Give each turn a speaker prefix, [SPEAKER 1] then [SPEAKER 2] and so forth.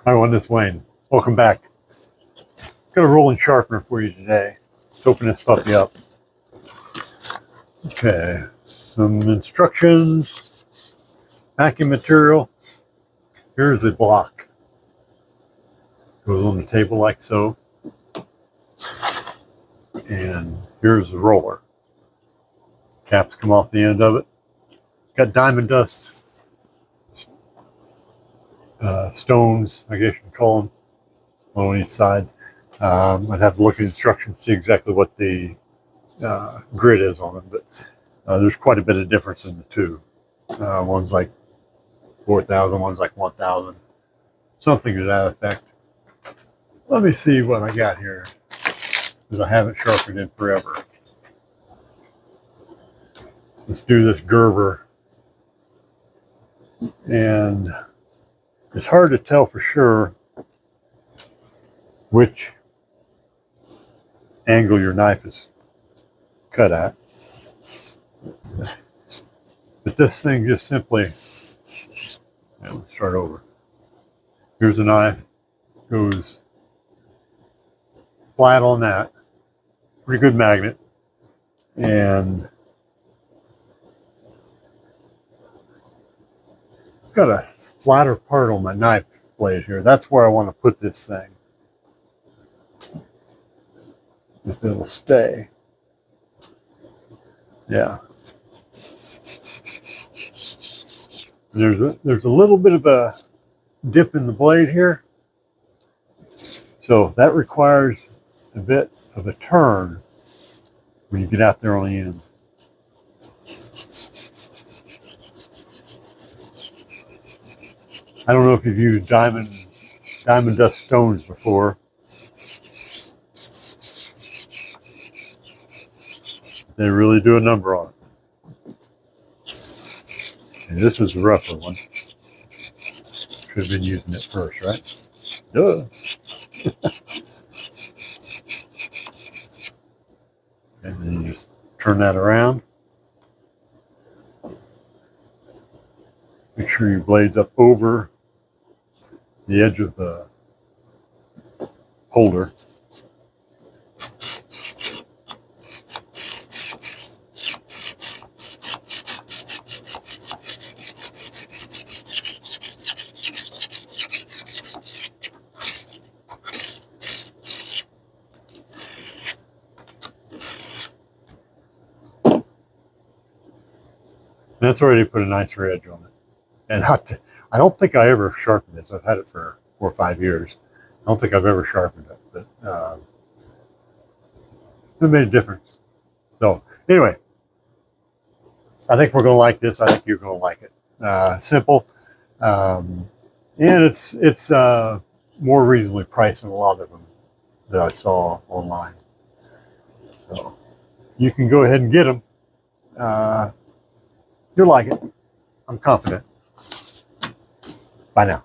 [SPEAKER 1] Hi everyone, this is Wayne. Welcome back. Got a rolling sharpener for you today. Let's open this puppy up. Okay, some instructions, packing material. Here's the block. Goes on the table like so. And here's the roller. Caps come off the end of it. Got diamond dust stones, I guess you can call them, on each side. I'd have to look at the instructions to see exactly what the grid is on them, but there's quite a bit of difference in the two. One's like 4,000, one's like 1,000, something to that effect. Let me see what I got here, because I haven't sharpened in forever. Let's do this Gerber. And it's hard to tell for sure which angle your knife is cut at. But this thing just simply, let's start over. Here's a knife, goes flat on that, pretty good magnet, and got a flatter part on my knife blade here. That's where I want to put this thing, if it'll stay. Yeah. There's a little bit of a dip in the blade here, so that requires a bit of a turn when you get out there on the end. I don't know if you've used diamond dust stones before. They really do a number on it. And this was the rougher one. Should have been using it first, right? Duh. And then you just turn that around. Make sure your blade's up over the edge of the holder. And that's already put a nicer edge on it. And I don't think I ever sharpened this. I've had it for 4 or 5 years. I don't think I've ever sharpened it, but it made a difference. So anyway, I think we're going to like this. I think you're going to like it. Simple, and it's more reasonably priced than a lot of them that I saw online. So you can go ahead and get them. You'll like it. I'm confident. Bye now.